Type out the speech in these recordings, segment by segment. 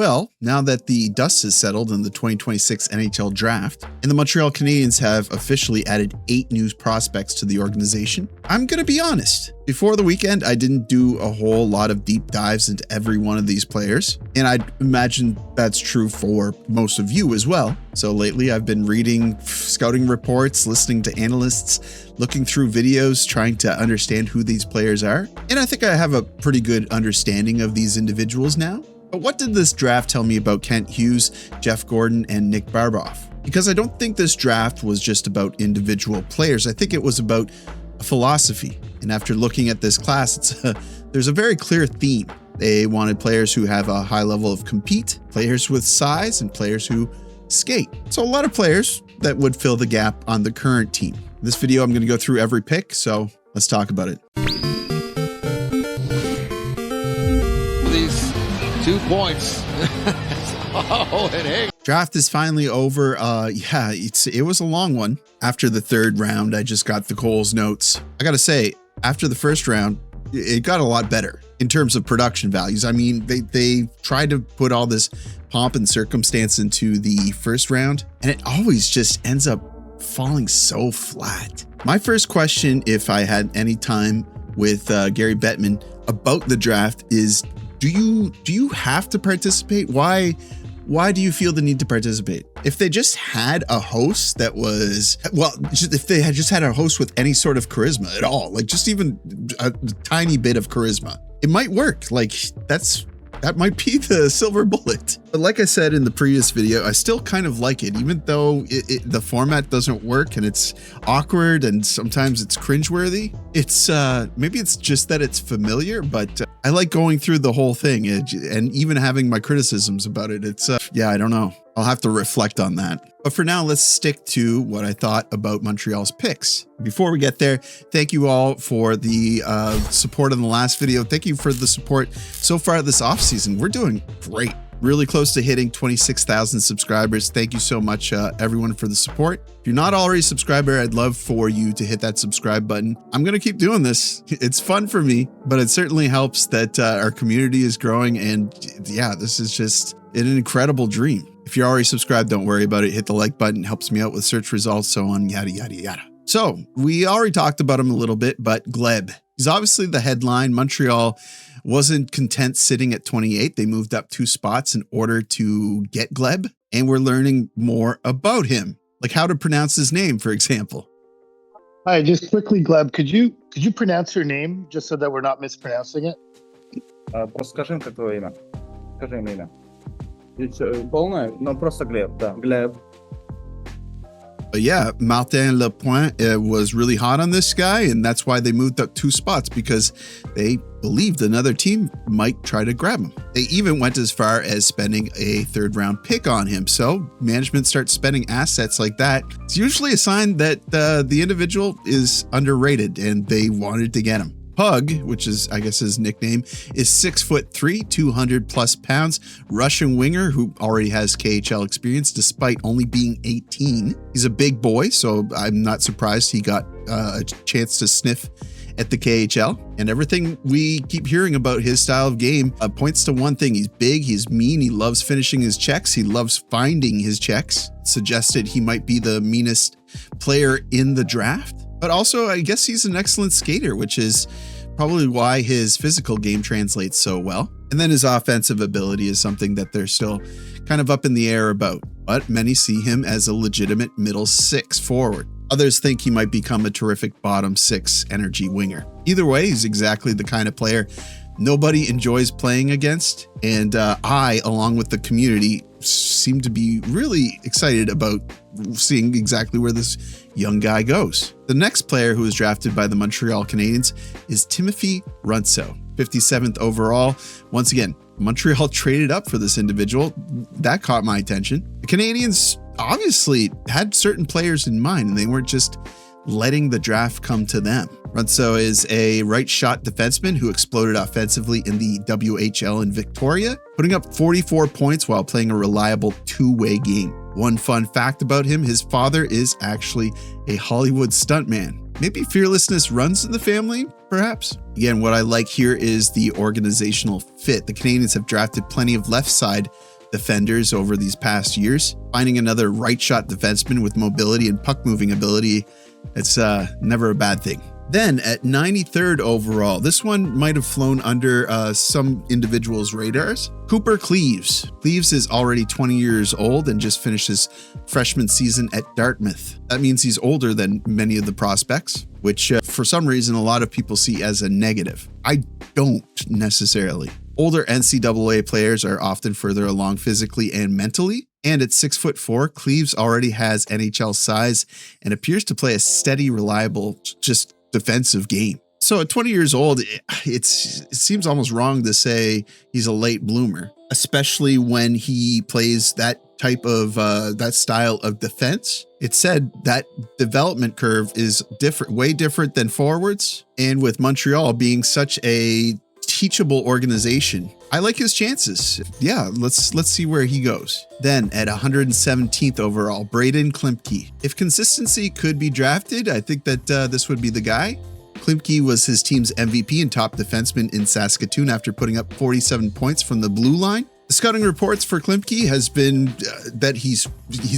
Well, now that the dust has settled in the 2026 NHL Draft, and the Montreal Canadiens have officially added 8 new prospects to the organization, I'm going to be honest. Before the weekend, I didn't do a whole lot of deep dives into every one of these players, and I'd imagine that's true for most of you as well. So lately, I've been reading scouting reports, listening to analysts, looking through videos, trying to understand who these players are, and I think I have a pretty good understanding of these individuals now. But what did this draft tell me about Kent Hughes, Jeff Gorton, and Nick Bobrov? Because I don't think this draft was just about individual players. I think it was about a philosophy. And after looking at this class, there's a very clear theme. They wanted players who have a high level of compete, players with size, and players who skate. So a lot of players that would fill the gap on the current team. In this video, I'm going to go through every pick, so let's talk about it. 2 points. Draft is finally over. It was a long one. After the third round, I just got the Coles notes. I gotta say, after the first round, it got a lot better in terms of production values. I mean, they tried to put all this pomp and circumstance into the first round, and it always just ends up falling so flat. My first question, if I had any time with Gary Bettman about the draft, is do you have to participate? Why do you feel the need to participate? If they just had a host that was, well, if they had just had a host with any sort of charisma at all, like just even a tiny bit of charisma, it might work. Like that might be the silver bullet. But like I said in the previous video, I still kind of like it, even though the format doesn't work and it's awkward and sometimes it's cringeworthy. It's maybe it's just that it's familiar, but I like going through the whole thing and even having my criticisms about it. It's yeah, I don't know. I'll have to reflect on that. But for now, let's stick to what I thought about Montreal's picks. Before we get there, thank you all for the support in the last video. Thank you for the support so far this offseason. We're doing great. Really close to hitting 26,000 subscribers. Thank you so much, everyone, for the support. If you're not already a subscriber, I'd love for you to hit that subscribe button. I'm going to keep doing this. It's fun for me, but it certainly helps that our community is growing. And yeah, this is just an incredible dream. If you're already subscribed, don't worry about it. Hit the like button. It helps me out with search results, so on, yada, yada, yada. So we already talked about him a little bit, but Gleb, he's obviously the headline. Montreal wasn't content sitting at 28. They moved up 2 spots in order to get Gleb, and we're learning more about him, like how to pronounce his name, for example. Hi, just quickly, Gleb, could you pronounce your name just so that we're not mispronouncing it? Скажи, как твое имя. Скажи мне имя. Полное, но просто Глеб, да. Gleb. But yeah, Martin Lepoint was really hot on this guy, and that's why they moved up 2 spots, because they believed another team might try to grab him. They even went as far as spending a 3rd-round pick on him. So management starts spending assets like that. It's usually a sign that the individual is underrated and they wanted to get him. Pug, which is, I guess, his nickname, is 6'3", 200+ pounds, Russian winger who already has KHL experience despite only being 18. He's a big boy, so I'm not surprised he got a chance to sniff at the KHL. And everything we keep hearing about his style of game points to one thing. He's big, he's mean, he loves finishing his checks, he loves finding his checks. Suggested he might be the meanest player in the draft. But also, I guess he's an excellent skater, which is probably why his physical game translates so well. And then his offensive ability is something that they're still kind of up in the air about. But many see him as a legitimate middle 6 forward. Others think he might become a terrific bottom 6 energy winger. Either way, he's exactly the kind of player nobody enjoys playing against. And I, along with the community, seem to be really excited about seeing exactly where this young guy goes. The next player who was drafted by the Montreal Canadiens is Timofi Runtso, 57th overall. Once again, Montreal traded up for this individual. That caught my attention. The Canadiens obviously had certain players in mind, and they weren't just letting the draft come to them. Runtso is a right shot defenseman who exploded offensively in the WHL in Victoria, putting up 44 points while playing a reliable 2-way game. One fun fact about him, his father is actually a Hollywood stuntman. Maybe fearlessness runs in the family? perhaps. Again, what I like here is the organizational fit. The Canadiens have drafted plenty of left side defenders over these past years. Finding another right shot defenseman with mobility and puck moving ability, it's never a bad thing. Then at 93rd overall, this one might have flown under some individuals' radars. Cooper Cleaves. Cleaves is already 20 years old and just finished his freshman season at Dartmouth. That means he's older than many of the prospects, which for some reason a lot of people see as a negative. I don't necessarily. Older NCAA players are often further along physically and mentally. And at 6'4", Cleaves already has NHL size and appears to play a steady, reliable, just defensive game. So at 20 years old, it seems almost wrong to say he's a late bloomer, especially when he plays that type of that style of defense. It said that development curve is different, way different than forwards. And with Montreal being such a teachable organization, I like his chances. Yeah, let's see where he goes. Then at 117th overall, Braden Klimke. If consistency could be drafted, I think that this would be the guy. Klimke was his team's MVP and top defenseman in Saskatoon after putting up 47 points from the blue line. The scouting reports for Klimke has been that he's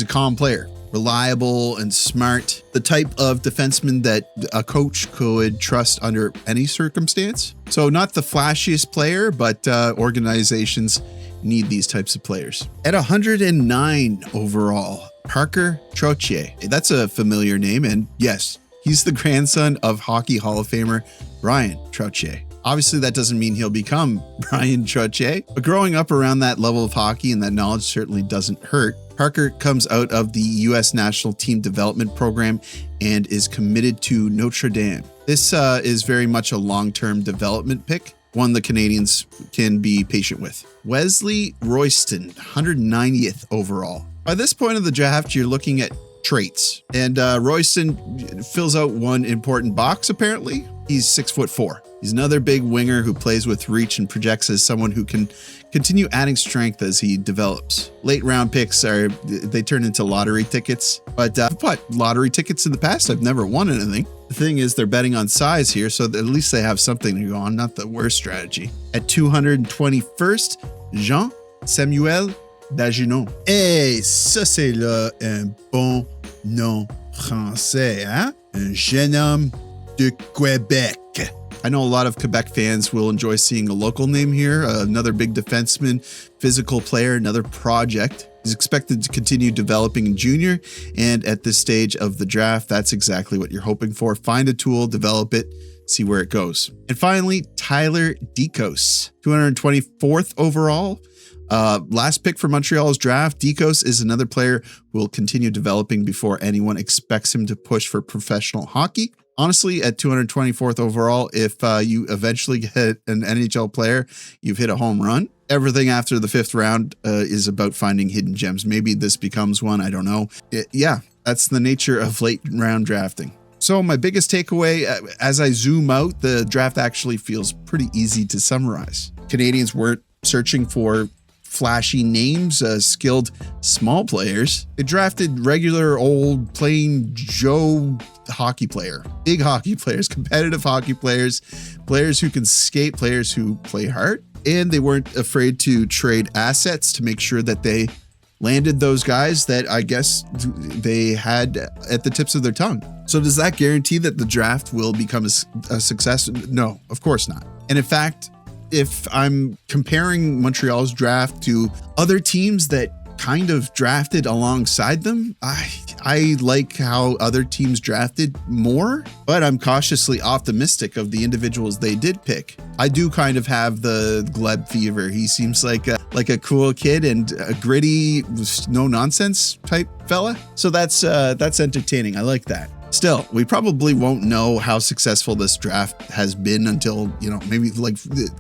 a calm player, reliable and smart, the type of defenseman that a coach could trust under any circumstance. So not the flashiest player, but organizations need these types of players. At 109 overall, Parker Trottier. That's a familiar name, and yes, he's the grandson of Hockey Hall of Famer Brian Trottier. Obviously, that doesn't mean he'll become Brian Trottier, but growing up around that level of hockey and that knowledge certainly doesn't hurt. Parker comes out of the U.S. National Team Development Program and is committed to Notre Dame. This is very much a long-term development pick, one the Canadiens can be patient with. Wesley Royston, 190th overall. By this point of the draft, you're looking at traits, and Royston fills out one important box, apparently. He's 6'4". He's another big winger who plays with reach and projects as someone who can continue adding strength as he develops. Late round picks they turn into lottery tickets, but I've bought lottery tickets in the past. I've never won anything. The thing is, they're betting on size here, so at least they have something to go on, not the worst strategy. At 221st, Jean-Samuel Dagenot. Et ça, c'est là un bon nom français, hein? Un jeune homme de Québec. I know a lot of Quebec fans will enjoy seeing a local name here. Another big defenseman, physical player, another project. He's expected to continue developing in junior, and at this stage of the draft, that's exactly what you're hoping for. Find a tool, develop it, see where it goes. And finally, Tyler Dekos, 224th overall. Last pick for Montreal's draft. Dekos is another player who will continue developing before anyone expects him to push for professional hockey. Honestly, at 224th overall, if you eventually get an NHL player, you've hit a home run. Everything after the 5th round is about finding hidden gems. Maybe this becomes one. I don't know. Yeah, that's the nature of late round drafting. So my biggest takeaway, as I zoom out, the draft actually feels pretty easy to summarize. Canadiens weren't searching for flashy names, skilled small players. They drafted regular old plain Joe hockey player, big hockey players, competitive hockey players, players who can skate, players who play hard. And they weren't afraid to trade assets to make sure that they landed those guys that I guess they had at the tips of their tongue. So does that guarantee that the draft will become a success? No, of course not. And in fact, if I'm comparing Montreal's draft to other teams that kind of drafted alongside them, I like how other teams drafted more, but I'm cautiously optimistic of the individuals they did pick. I do kind of have the Gleb fever. He seems like a cool kid and a gritty, no nonsense type fella. So that's entertaining. I like that. Still, we probably won't know how successful this draft has been until, maybe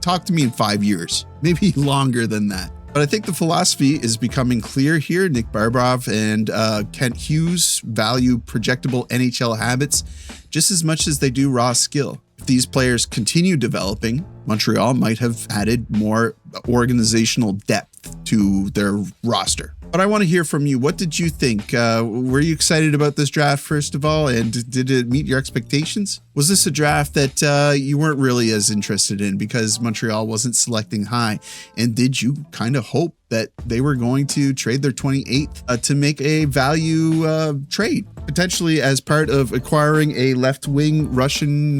talk to me in 5 years, maybe longer than that. But I think the philosophy is becoming clear here. Nick Bobrov and Kent Hughes value projectable NHL habits just as much as they do raw skill. If these players continue developing, Montreal might have added more organizational depth to their roster. But I want to hear from you. What did you think? Were you excited about this draft, first of all? And did it meet your expectations? Was this a draft that you weren't really as interested in because Montreal wasn't selecting high? And did you kind of hope that they were going to trade their 28th to make a value trade, potentially as part of acquiring a left-wing Russian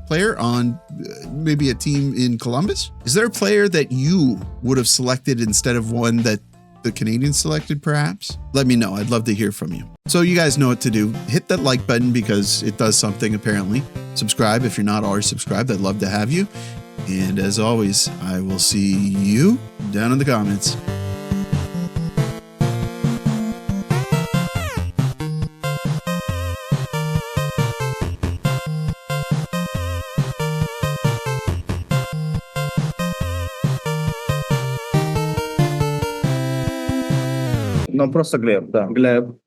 player on maybe a team in Columbus? Is there a player that you would have selected instead of one that the Canadiens selected, perhaps? Let me know. I'd love to hear from you. So you guys know what to do. Hit that like button because it does something, apparently. Subscribe if you're not already subscribed. I'd love to have you. And as always, I will see you down in the comments. Ну, просто Глеб, да. Глеб.